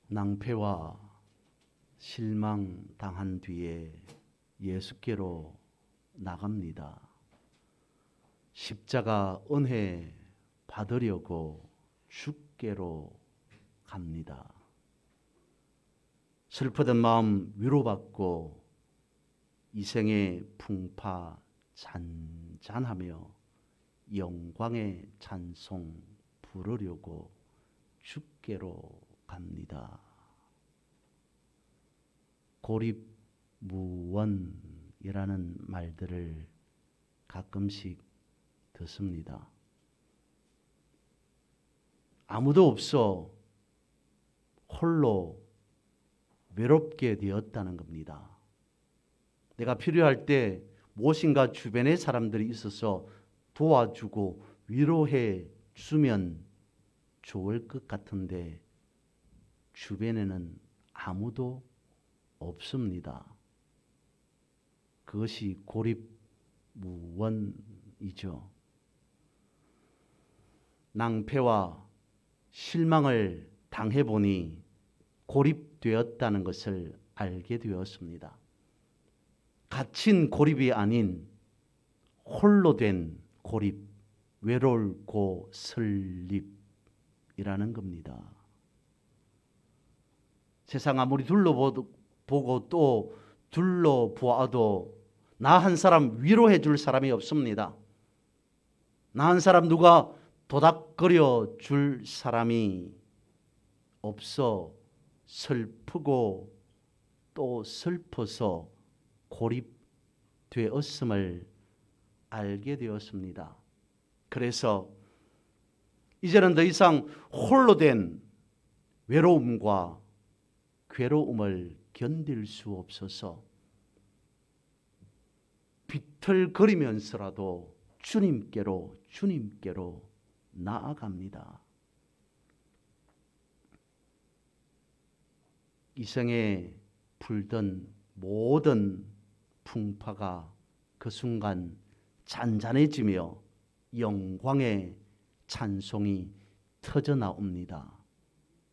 낭패와 실망당한 뒤에 예수께로 나갑니다. 십자가 은혜 받으려고 주께로 갑니다. 슬프던 마음 위로받고 이생의 풍파 잔잔하며 영광의 찬송 부르려고 주께로 갑니다. 고립무원이라는 말들을 가끔씩 듣습니다. 아무도 없어 홀로 외롭게 되었다는 겁니다. 내가 필요할 때 무엇인가 주변에 사람들이 있어서 도와주고 위로해 주면 좋을 것 같은데 주변에는 아무도 없습니다. 그것이 고립무원이죠. 낭패와 실망을 당해보니 고립되었다는 것을 알게 되었습니다. 갇힌 고립이 아닌 홀로 된 고립, 외로울고 설립이라는 겁니다. 세상 아무리 둘러보고 또 둘러보아도 나 한 사람 위로해 줄 사람이 없습니다. 나 한 사람 누가 도닥거려 줄 사람이 없어 슬프고 또 슬퍼서 고립되었음을 알게 되었습니다. 그래서 이제는 더 이상 홀로 된 외로움과 괴로움을 견딜 수 없어서 비틀거리면서라도 주님께로 나아갑니다. 이생에 불던 모든 풍파가 그 순간 잔잔해지며 영광의 찬송이 터져 나옵니다.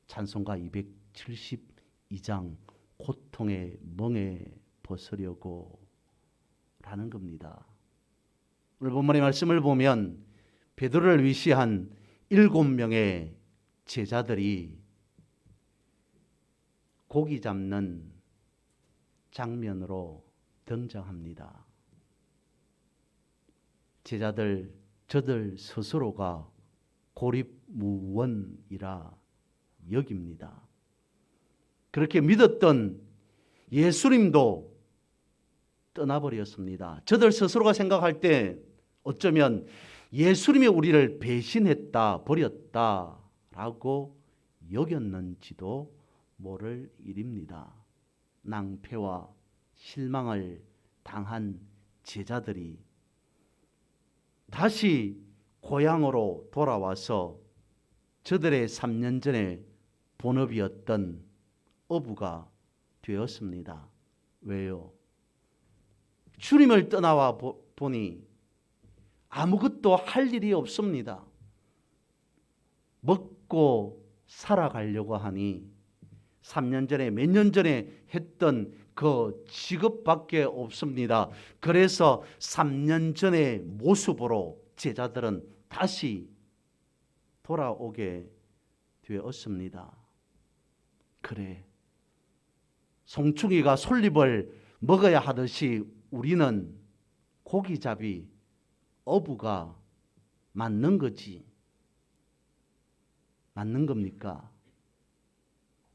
찬송가 272장 고통의 멍에 벗으려고 라는 겁니다. 오늘 본문의 말씀을 보면 베드로를 위시한 7명의 제자들이 고기 잡는 장면으로 등장합니다. 제자들 저들 스스로가 고립무원이라 여깁니다. 그렇게 믿었던 예수님도 떠나버렸습니다. 저들 스스로가 생각할 때 어쩌면 예수님이 우리를 배신했다, 버렸다라고 여겼는지도 모를 일입니다. 낭패와 실망을 당한 제자들이 다시 고향으로 돌아와서 저들의 3년 전에 본업이었던 어부가 되었습니다. 왜요? 주님을 떠나와 보니 아무것도 할 일이 없습니다. 먹고 살아가려고 하니 3년 전에 몇 년 전에 했던 그 직업밖에 없습니다. 그래서 3년 전의 모습으로 제자들은 다시 돌아오게 되었습니다. 그래, 송충이가 솔잎을 먹어야 하듯이 우리는 고기잡이 어부가 맞는 거지. 맞는 겁니까?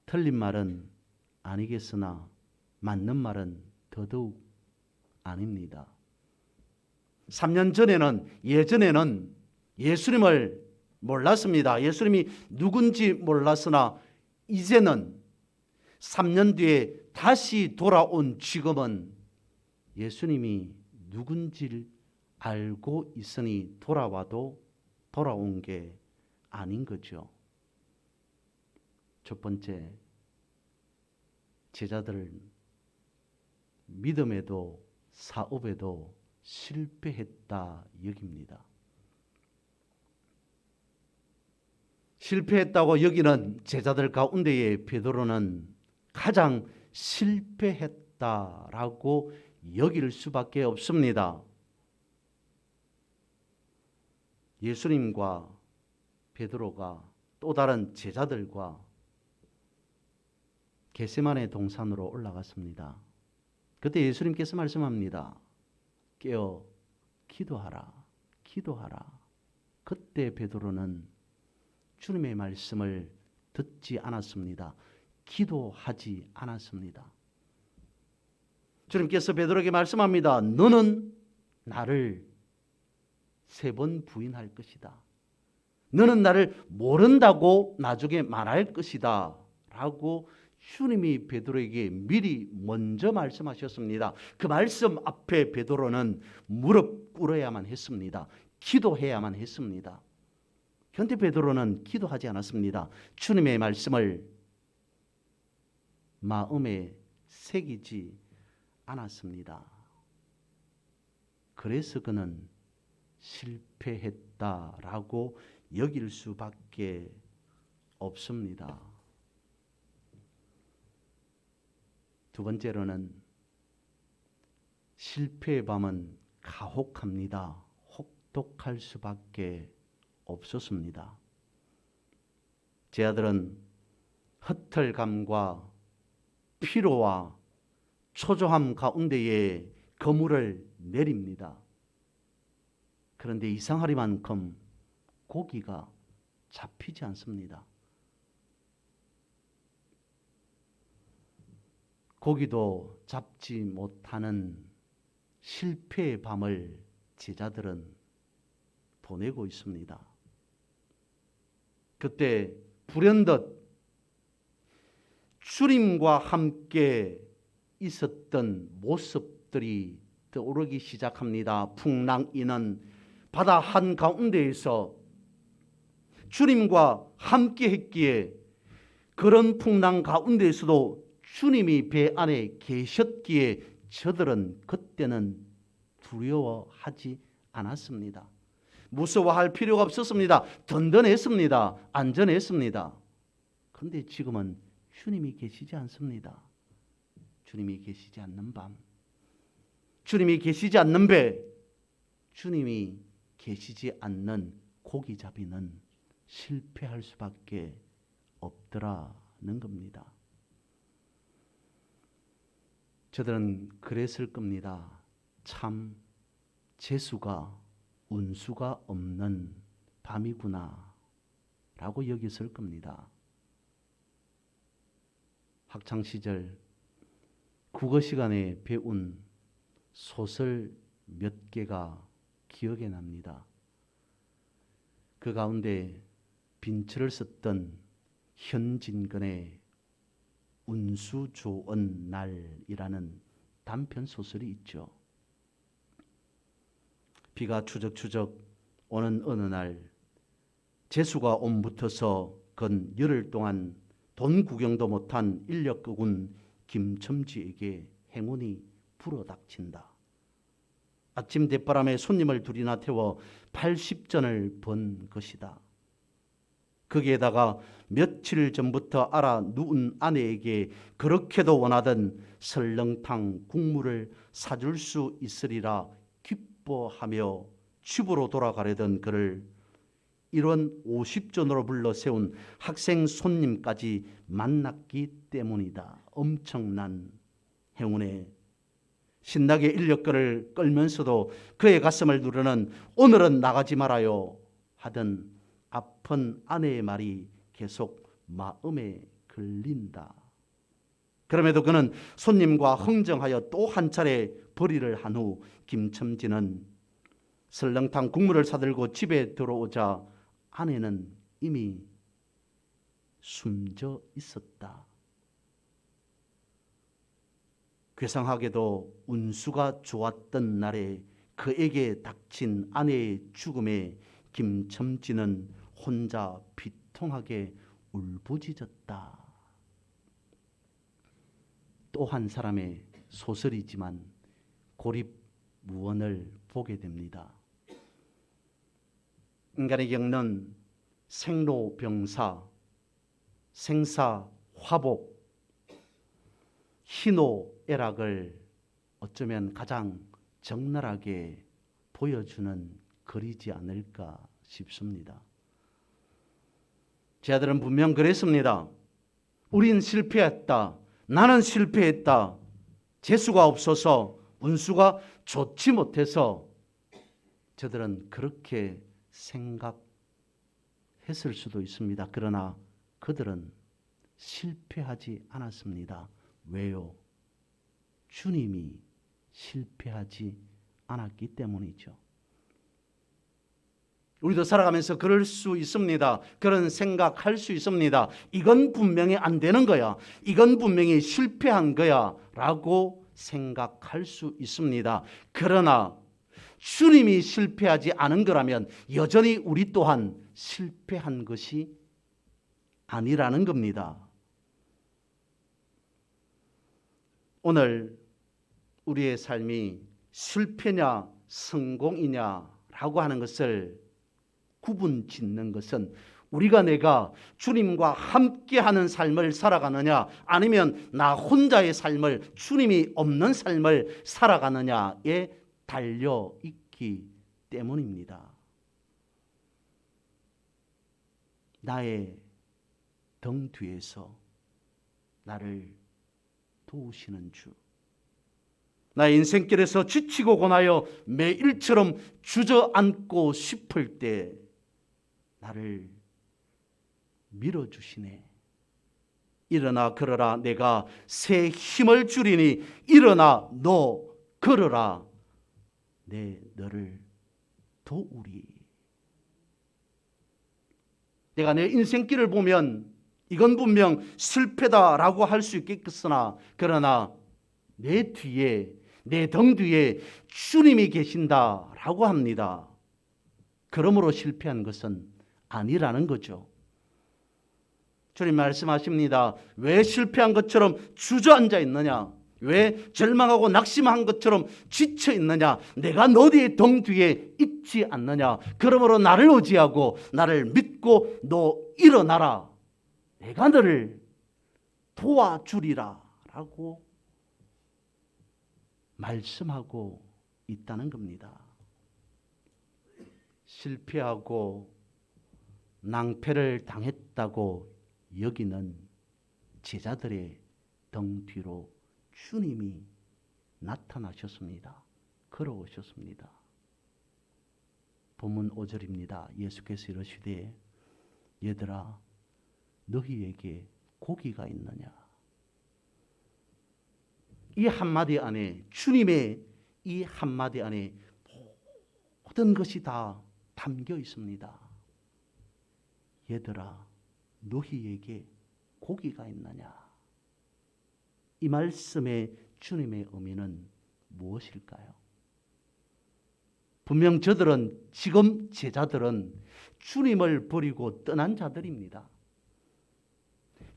틀린 말은 아니겠으나 맞는 말은 더더욱 아닙니다. 3년 전에는 예전에는 예수님을 몰랐습니다. 예수님이 누군지 몰랐으나 이제는 3년 뒤에 다시 돌아온 지금은 예수님이 누군지를 알고 있으니 돌아와도 돌아온 게 아닌 거죠. 첫 번째, 제자들은 믿음에도 사업에도 실패했다 여깁니다. 실패했다고 여기는 제자들 가운데에 베드로는 가장 실패했다라고 여길 수밖에 없습니다. 예수님과 베드로가 또 다른 제자들과 겟세마네 동산으로 올라갔습니다. 그때 예수님께서 말씀합니다. 깨어 기도하라, 기도하라. 그때 베드로는 주님의 말씀을 듣지 않았습니다. 기도하지 않았습니다. 주님께서 베드로에게 말씀합니다. 너는 나를 3번 부인할 것이다. 너는 나를 모른다고 나중에 말할 것이다. 라고 주님이 베드로에게 미리 먼저 말씀하셨습니다. 그 말씀 앞에 베드로는 무릎 꿇어야만 했습니다. 기도해야만 했습니다. 그런데 베드로는 기도하지 않았습니다. 주님의 말씀을 마음에 새기지 않았습니다. 그래서 그는 실패했다라고 여길 수밖에 없습니다. 두 번째로는 실패의 밤은 가혹합니다. 혹독할 수밖에 없었습니다. 제 아들은 헛털감과 피로와 초조함 가운데에 그물을 내립니다. 그런데 이상하리만큼 고기가 잡히지 않습니다. 고기도 잡지 못하는 실패의 밤을 제자들은 보내고 있습니다. 그때 불현듯 주님과 함께 있었던 모습들이 떠오르기 시작합니다. 풍랑이는 바다 한가운데에서 주님과 함께 했기에 그런 풍랑 가운데에서도 주님이 배 안에 계셨기에 저들은 그때는 두려워하지 않았습니다. 무서워할 필요가 없었습니다. 든든했습니다. 안전했습니다. 그런데 지금은 주님이 계시지 않습니다. 주님이 계시지 않는 밤, 주님이 계시지 않는 배, 주님이 계시지 않는 고기잡이는 실패할 수밖에 없더라는 겁니다. 저들은 그랬을 겁니다. 참 재수가 운수가 없는 밤이구나 라고 여겼을 겁니다. 학창시절 국어 시간에 배운 소설 몇 개가 기억에 납니다. 그 가운데 빈철을 썼던 현진건의 운수 좋은 날이라는 단편 소설이 있죠. 비가 추적추적 오는 어느 날 재수가 옴붙어서 건 열흘 동안 돈 구경도 못한 인력거군 김첨지에게 행운이 불어닥친다. 아침 대바람에 손님을 둘이나 태워 80전을 번 것이다. 거기에다가 며칠 전부터 알아 누운 아내에게 그렇게도 원하던 설렁탕 국물을 사줄 수 있으리라 기뻐하며 집으로 돌아가려던 그를 1원 50전으로 불러 세운 학생 손님까지 만났기 때문이다. 엄청난 행운에 신나게 인력거를 끌면서도 그의 가슴을 누르는 오늘은 나가지 말아요 하던 아픈 아내의 말이 계속 마음에 걸린다. 그럼에도 그는 손님과 흥정하여 또 한 차례 벌이를 한 후 김첨지는 설렁탕 국물을 사들고 집에 들어오자 아내는 이미 숨져 있었다. 괴상하게도 운수가 좋았던 날에 그에게 닥친 아내의 죽음에 김첨지는 혼자 비통하게 울부짖었다. 또 한 사람의 소설이지만 고립무원을 보게 됩니다. 인간이 겪는 생로병사, 생사화복, 희노애락을 어쩌면 가장 적나라하게 보여주는 글이지 않을까 싶습니다. 제 아들은 분명 그랬습니다. 우린 실패했다. 나는 실패했다. 재수가 없어서 운수가 좋지 못해서 저들은 그렇게 생각했을 수도 있습니다. 그러나 그들은 실패하지 않았습니다. 왜요? 주님이 실패하지 않았기 때문이죠. 우리도 살아가면서 그럴 수 있습니다. 그런 생각할 수 있습니다. 이건 분명히 안 되는 거야. 이건 분명히 실패한 거야 라고 생각할 수 있습니다. 그러나 주님이 실패하지 않은 거라면 여전히 우리 또한 실패한 것이 아니라는 겁니다. 오늘 우리의 삶이 실패냐 성공이냐라고 하는 것을 구분 짓는 것은 내가 주님과 함께하는 삶을 살아가느냐 아니면 나 혼자의 삶을 주님이 없는 삶을 살아가느냐에 달려 있기 때문입니다. 나의 등 뒤에서 나를 도우시는 주, 나의 인생길에서 지치고 고나여 매일처럼 주저앉고 싶을 때 나를 밀어주시네. 일어나 걸어라. 내가 새 힘을 주리니 일어나 너 걸어라. 내 너를 도우리. 내가 내 인생길을 보면 이건 분명 실패다라고 할 수 있겠으나 그러나 내 뒤에 내 등 뒤에 주님이 계신다라고 합니다. 그러므로 실패한 것은 아니라는 거죠. 주님 말씀하십니다. 왜 실패한 것처럼 주저앉아 있느냐? 왜 절망하고 낙심한 것처럼 지쳐 있느냐? 내가 너의 등 뒤에 있지 않느냐? 그러므로 나를 의지하고 나를 믿고 너 일어나라. 내가 너를 도와주리라 라고 말씀하고 있다는 겁니다. 실패하고 낭패를 당했다고 여기는 제자들의 등 뒤로 주님이 나타나셨습니다. 걸어오셨습니다. 본문 5절입니다. 예수께서 이르시되 얘들아 너희에게 고기가 있느냐? 이 한마디 안에 주님의 이 한마디 안에 모든 것이 다 담겨 있습니다. 얘들아 너희에게 고기가 있느냐? 이 말씀의 주님의 의미는 무엇일까요? 분명 저들은 지금 제자들은 주님을 버리고 떠난 자들입니다.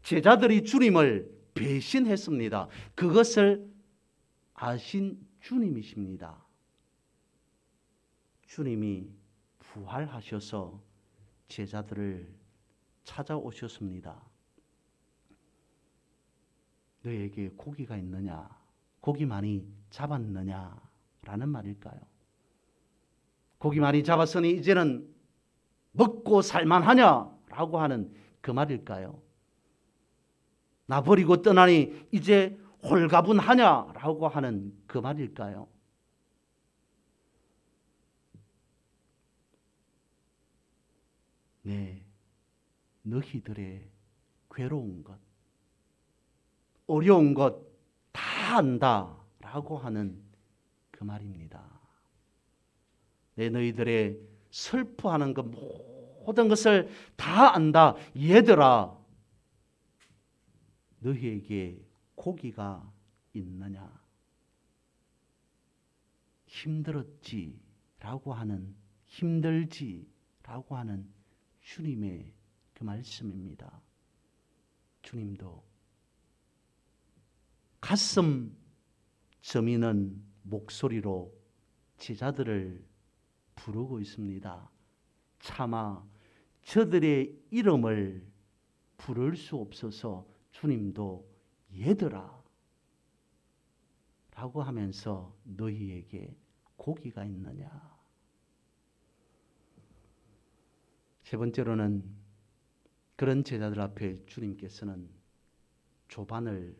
제자들이 주님을 배신했습니다. 그것을 아신 주님이십니다. 주님이 부활하셔서 제자들을 찾아오셨습니다. 너에게 고기가 있느냐? 고기 많이 잡았느냐? 라는 말일까요? 고기 많이 잡았으니 이제는 먹고 살만하냐? 라고 하는 그 말일까요? 나 버리고 떠나니 이제 홀가분하냐? 라고 하는 그 말일까요? 네, 너희들의 괴로운 것, 어려운 것 다 안다 라고 하는 그 말입니다. 네, 너희들의 슬퍼하는 것 모든 것을 다 안다. 얘들아 너희에게 고기가 있느냐? 힘들었지 라고 하는 힘들지 라고 하는 주님의 그 말씀입니다. 주님도 가슴 저미는 목소리로 제자들을 부르고 있습니다. 차마 저들의 이름을 부를 수 없어서 주님도 얘들아 라고 하면서 너희에게 고기가 있느냐. 세 번째로는 그런 제자들 앞에 주님께서는 조반을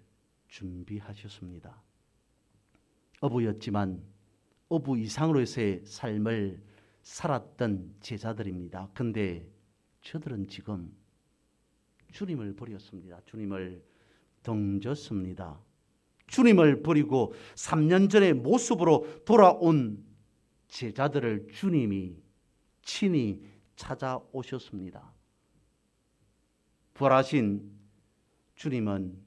준비하셨습니다. 어부였지만 어부 이상으로서의 삶을 살았던 제자들입니다. 그런데 저들은 지금 주님을 버렸습니다. 주님을 던졌습니다. 주님을 버리고 3년 전의 모습으로 돌아온 제자들을 주님이 친히 찾아오셨습니다. 부활하신 주님은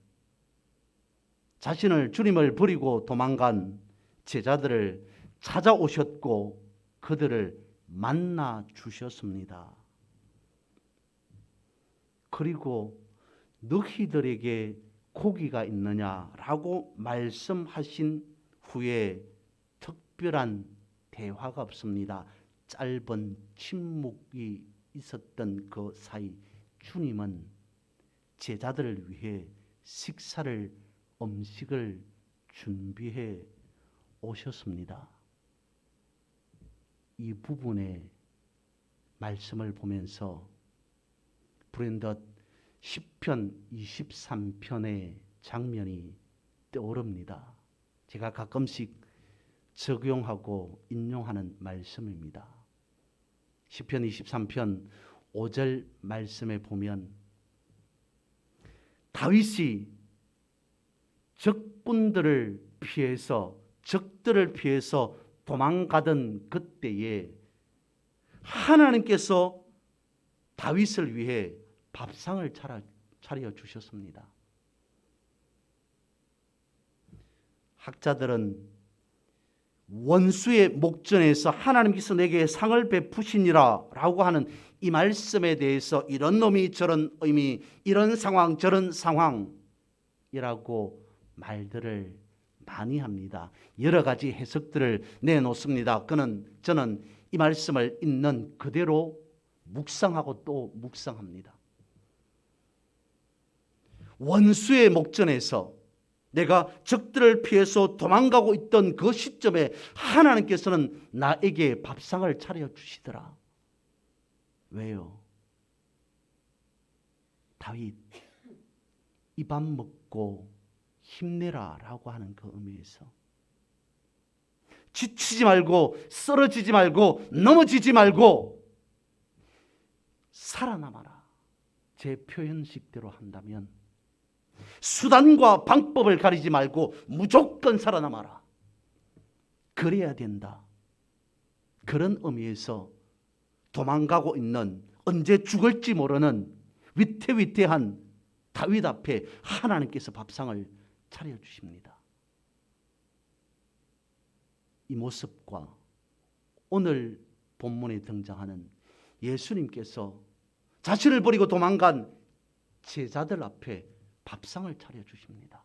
주님을 버리고 도망간 제자들을 찾아오셨고 그들을 만나 주셨습니다. 그리고 너희들에게 고기가 있느냐라고 말씀하신 후에 특별한 대화가 없습니다. 짧은 침묵이 있었던 그 사이 주님은 제자들을 위해 음식을 준비해 오셨습니다. 이 부분의 말씀을 보면서 브랜덧 시편 23편의 장면이 떠오릅니다. 제가 가끔씩 적용하고 인용하는 말씀입니다. 시편 23편 5절 말씀에 보면 다윗이 적들을 피해서 도망가던 그때에 하나님께서 다윗을 위해 밥상을 차려 주셨습니다. 학자들은 원수의 목전에서 하나님께서 내게 상을 베푸시니라 라고 하는 이 말씀에 대해서 이런 놈이 저런 의미, 이런 상황 저런 상황이라고 말들을 많이 합니다. 여러 가지 해석들을 내놓습니다. 저는 이 말씀을 있는 그대로 묵상하고 또 묵상합니다. 원수의 목전에서 내가 적들을 피해서 도망가고 있던 그 시점에 하나님께서는 나에게 밥상을 차려 주시더라. 왜요? 다윗, 이 밥 먹고 힘내라 라고 하는 그 의미에서 지치지 말고 쓰러지지 말고 넘어지지 말고 살아남아라. 제 표현식대로 한다면 수단과 방법을 가리지 말고 무조건 살아남아라. 그래야 된다. 그런 의미에서 도망가고 있는 언제 죽을지 모르는 위태위태한 다윗 앞에 하나님께서 밥상을 차려주십니다. 이 모습과 오늘 본문에 등장하는 예수님께서 자신을 버리고 도망간 제자들 앞에 밥상을 차려주십니다.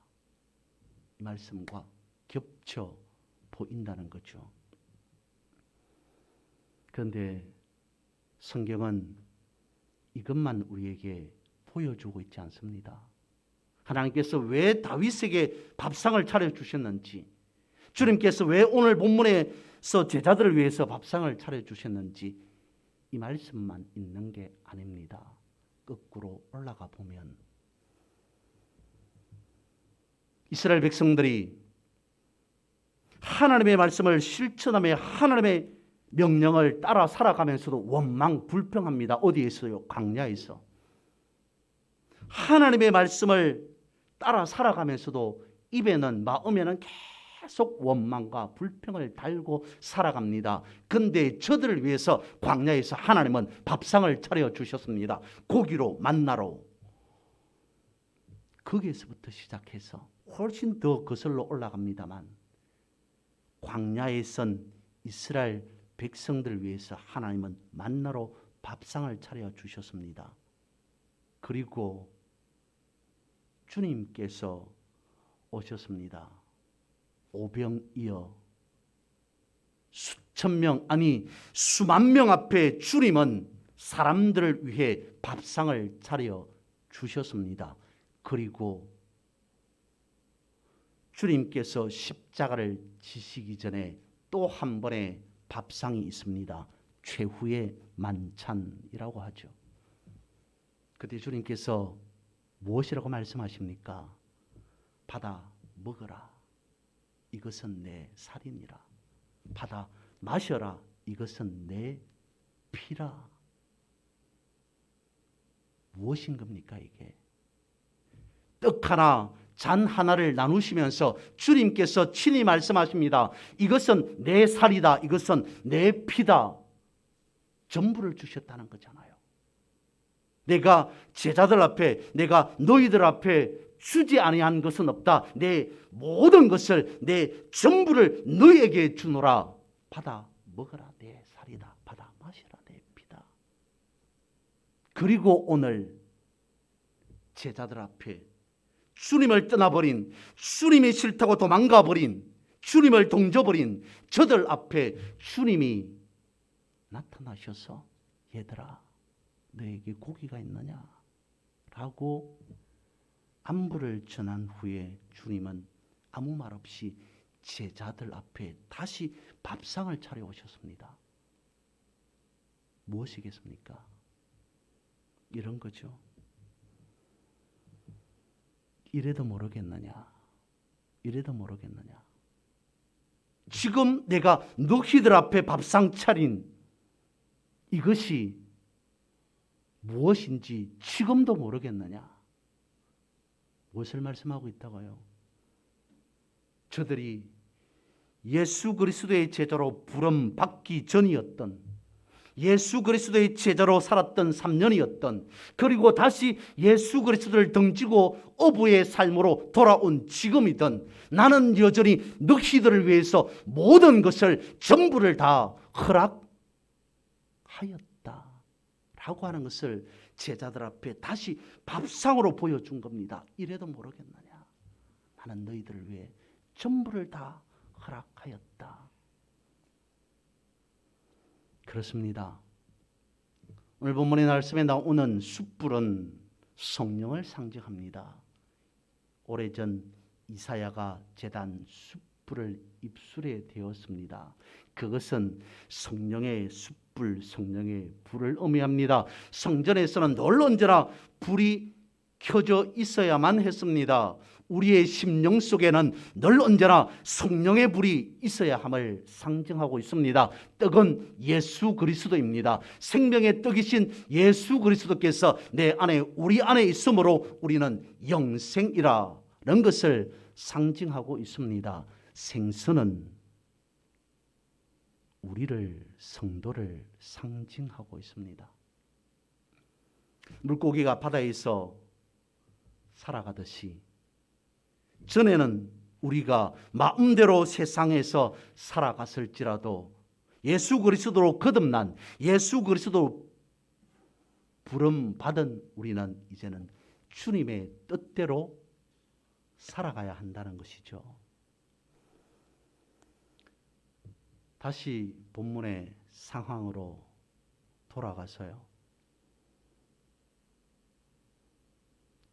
이 말씀과 겹쳐 보인다는 거죠. 그런데 성경은 이것만 우리에게 보여주고 있지 않습니다. 하나님께서 왜 다윗에게 밥상을 차려주셨는지, 주님께서 왜 오늘 본문에서 제자들을 위해서 밥상을 차려주셨는지 이 말씀만 있는 게 아닙니다. 거꾸로 올라가 보면 이스라엘 백성들이 하나님의 말씀을 실천하며 하나님의 명령을 따라 살아가면서도 원망 불평합니다. 어디에서요? 광야에서. 하나님의 말씀을 따라 살아가면서도 입에는 마음에는 계속 원망과 불평을 달고 살아갑니다. 그런데 저들을 위해서 광야에서 하나님은 밥상을 차려주셨습니다. 고기로 만나로. 거기에서부터 시작해서 훨씬 더 거슬러 올라갑니다만 광야에 선 이스라엘 백성들을 위해서 하나님은 만나로 밥상을 차려주셨습니다. 그리고 주님께서 오셨습니다. 오병이어 수천 명, 아니 수만 명 앞에 주님은 사람들을 위해 밥상을 차려 주셨습니다. 그리고 주님께서 십자가를 지시기 전에 또 한 번의 밥상이 있습니다. 최후의 만찬이라고 하죠. 그때 주님께서 무엇이라고 말씀하십니까? 받아 먹어라. 이것은 내 살이니라. 받아 마셔라. 이것은 내 피라. 무엇인 겁니까 이게? 떡 하나, 잔 하나를 나누시면서 주님께서 친히 말씀하십니다. 이것은 내 살이다. 이것은 내 피다. 전부를 주셨다는 거잖아요. 내가 제자들 앞에, 내가 너희들 앞에 주지 아니한 것은 없다. 내 모든 것을, 내 전부를 너희에게 주노라. 받아 먹어라. 내 살이다. 받아 마시라. 내 피다. 그리고 오늘 제자들 앞에 주님을 떠나버린, 주님이 싫다고 도망가버린, 주님을 동져버린 저들 앞에 주님이 나타나셔서 얘들아 너에게 고기가 있느냐? 라고 안부를 전한 후에 주님은 아무 말 없이 제자들 앞에 다시 밥상을 차려오셨습니다. 무엇이겠습니까? 이런 거죠. 이래도 모르겠느냐? 이래도 모르겠느냐? 지금 내가 너희들 앞에 밥상 차린 이것이 무엇인지 지금도 모르겠느냐? 무엇을 말씀하고 있다고요? 저들이 예수 그리스도의 제자로 부름 받기 전이었던, 예수 그리스도의 제자로 살았던 3년이었던, 그리고 다시 예수 그리스도를 등지고 어부의 삶으로 돌아온 지금이든 나는 여전히 너희들을 위해서 모든 것을 전부를 다 허락하였다 라고 하는 것을 제자들 앞에 다시 밥상으로 보여준 겁니다. 이래도 모르겠느냐? 나는 너희들을 위해 전부를 다 허락하였다. 그렇습니다. 오늘 본문의 말씀에 나오는 숯불은 성령을 상징합니다. 오래전 이사야가 제단 숯불을 입술에 대었습니다. 그것은 성령의 숯불, 성령의 불을 의미합니다. 성전에서는 늘 언제나 불이 켜져 있어야만 했습니다. 우리의 심령 속에는 늘 언제나 성령의 불이 있어야 함을 상징하고 있습니다. 떡은 예수 그리스도입니다. 생명의 떡이신 예수 그리스도께서 내 안에, 우리 안에 있으므로 우리는 영생이라는 것을 상징하고 있습니다. 생선은 우리를, 성도를 상징하고 있습니다. 물고기가 바다에서 살아가듯이 전에는 우리가 마음대로 세상에서 살아갔을지라도 예수 그리스도로 거듭난, 예수 그리스도로 부름 받은 우리는 이제는 주님의 뜻대로 살아가야 한다는 것이죠. 다시 본문의 상황으로 돌아가서요.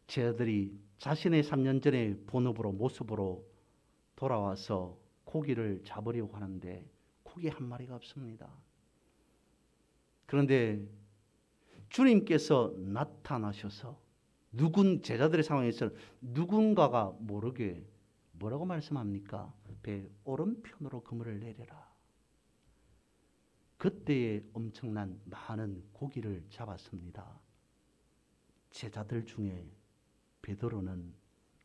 제자들이 자신의 3년 전의 본업으로, 모습으로 돌아와서 고기를 잡으려고 하는데 고기 한 마리가 없습니다. 그런데 주님께서 나타나셔서 제자들의 상황에서 누군가가 모르게 뭐라고 말씀합니까? 배 오른편으로 그물을 내려라. 그때에 엄청난 많은 고기를 잡았습니다. 제자들 중에 베드로는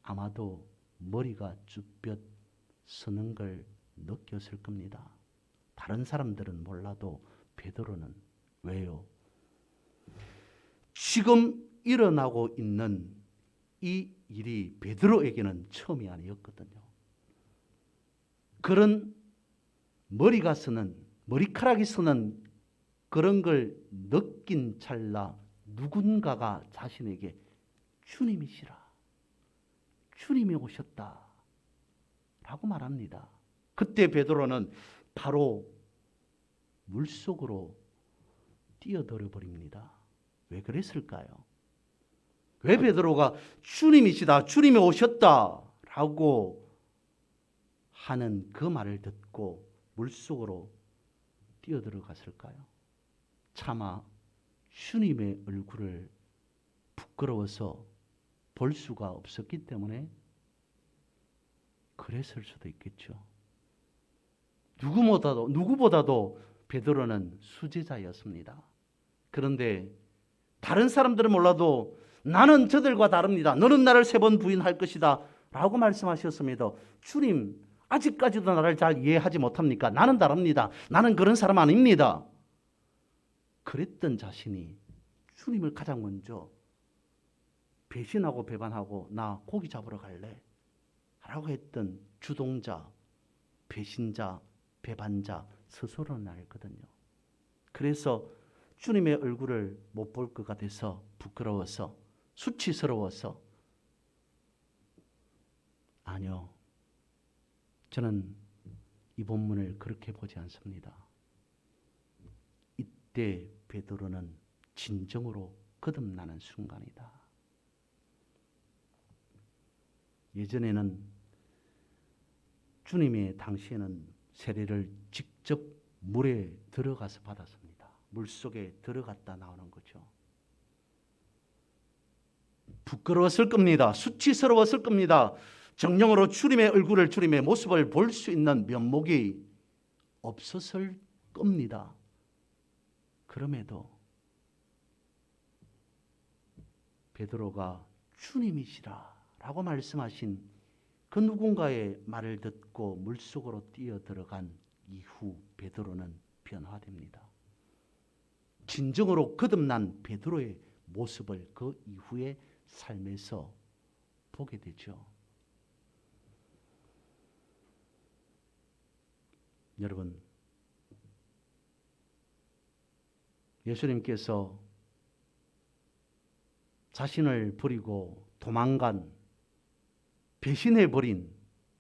아마도 머리가 쭈뼛 서는 걸 느꼈을 겁니다. 다른 사람들은 몰라도 베드로는. 왜요? 지금 일어나고 있는 이 일이 베드로에게는 처음이 아니었거든요. 그런 머리카락이 서는 그런 걸 느낀 찰나 누군가가 자신에게 주님이시라, 주님이 오셨다 라고 말합니다. 그때 베드로는 바로 물속으로 뛰어들어 버립니다. 왜 그랬을까요? 왜 베드로가 주님이시다, 주님이 오셨다 라고 하는 그 말을 듣고 물속으로 뛰어들어갔을까요? 차마 주님의 얼굴을 부끄러워서 볼 수가 없었기 때문에 그랬을 수도 있겠죠. 누구보다도 베드로는 수제자였습니다. 그런데 다른 사람들은 몰라도 나는 저들과 다릅니다. 너는 나를 3번 부인할 것이다 라고 말씀하셨습니다. 주님, 아직까지도 나를 잘 이해하지 못합니까? 나는 다릅니다. 나는 그런 사람 아닙니다. 그랬던 자신이 주님을 가장 먼저 배신하고 배반하고 나 고기 잡으러 갈래 라고 했던 주동자, 배신자, 배반자 스스로는 알거든요. 그래서 주님의 얼굴을 못 볼 것 같아서 부끄러워서 수치스러워서 아니요. 저는 이 본문을 그렇게 보지 않습니다. 이때 베드로는 진정으로 거듭나는 순간이다. 예전에는 주님의 당시에는 세례를 직접 물에 들어가서 받았습니다. 물속에 들어갔다 나오는 거죠. 부끄러웠을 겁니다. 수치스러웠을 겁니다. 정령으로 주님의 얼굴을, 주님의 모습을 볼 수 있는 면목이 없었을 겁니다. 그럼에도 베드로가 주님이시라 라고 말씀하신 그 누군가의 말을 듣고 물속으로 뛰어들어간 이후 베드로는 변화됩니다. 진정으로 거듭난 베드로의 모습을 그 이후의 삶에서 보게 되죠. 여러분, 예수님께서 자신을 버리고 도망간, 배신해버린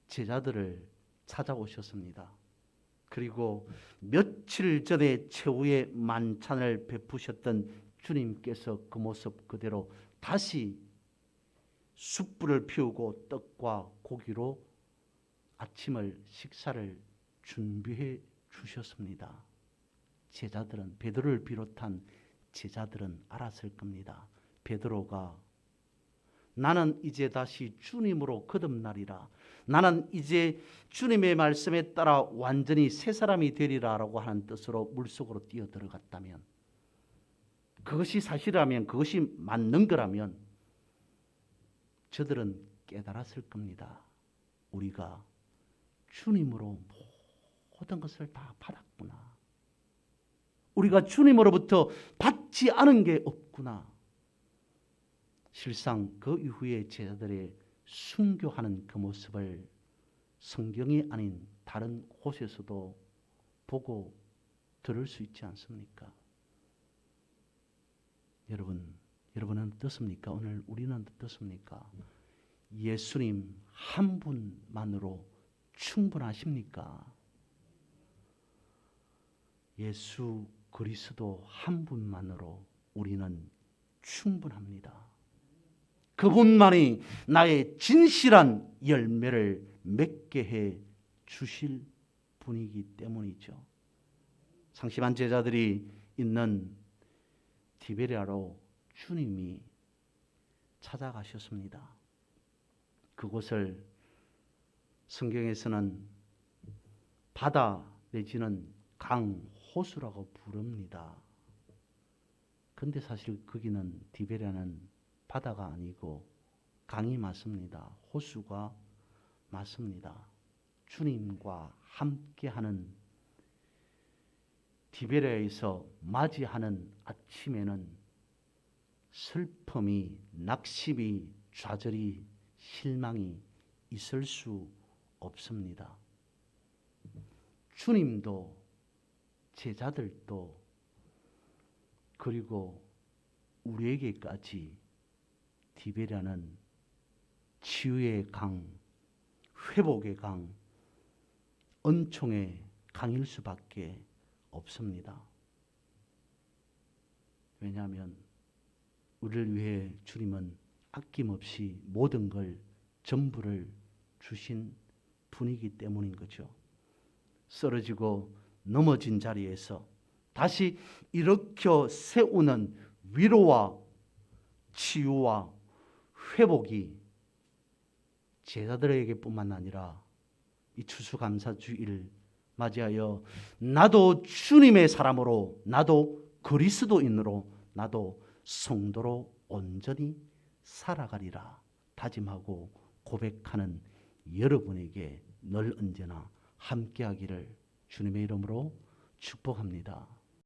제자들을 찾아오셨습니다. 그리고 며칠 전에 최후의 만찬을 베푸셨던 주님께서 그 모습 그대로 다시 숯불을 피우고 떡과 고기로 아침을 식사를 준비해 주셨습니다. 제자들은, 베드로를 비롯한 제자들은 알았을 겁니다. 베드로가 나는 이제 다시 주님으로 거듭나리라, 나는 이제 주님의 말씀에 따라 완전히 새 사람이 되리라 라고 하는 뜻으로 물속으로 뛰어들어갔다면, 그것이 사실이라면, 그것이 맞는 거라면 저들은 깨달았을 겁니다. 우리가 주님으로 모든 것을 다 받았구나. 우리가 주님으로부터 받지 않은 게 없구나. 실상 그 이후에 제자들의 순교하는 그 모습을 성경이 아닌 다른 곳에서도 보고 들을 수 있지 않습니까? 여러분은 어떻습니까? 오늘 우리는 어떻습니까? 예수님 한 분만으로 충분하십니까? 예수 그리스도 한 분만으로 우리는 충분합니다. 그분만이 나의 진실한 열매를 맺게 해 주실 분이기 때문이죠. 상심한 제자들이 있는 디베랴로 주님이 찾아가셨습니다. 그곳을 성경에서는 바다 내지는 강, 호수라고 부릅니다. 근데 사실 거기는 디베랴는 바다가 아니고 강이 맞습니다. 호수가 맞습니다. 주님과 함께하는 디베랴에서 맞이하는 아침에는 슬픔이, 낙심이, 좌절이, 실망이 있을 수 없습니다. 주님도 제자들도 그리고 우리에게까지 디베랴는 치유의 강, 회복의 강, 은총의 강일 수밖에 없습니다. 왜냐하면 우리를 위해 주님은 아낌없이 모든 걸 전부를 주신 분이기 때문인 거죠. 쓰러지고 넘어진 자리에서 다시 일으켜 세우는 위로와 치유와 회복이 제자들에게뿐만 아니라 이 추수감사주일 맞이하여 나도 주님의 사람으로, 나도 그리스도인으로, 나도 성도로 온전히 살아가리라 다짐하고 고백하는 여러분에게 늘 언제나 함께하기를 주님의 이름으로 축복합니다.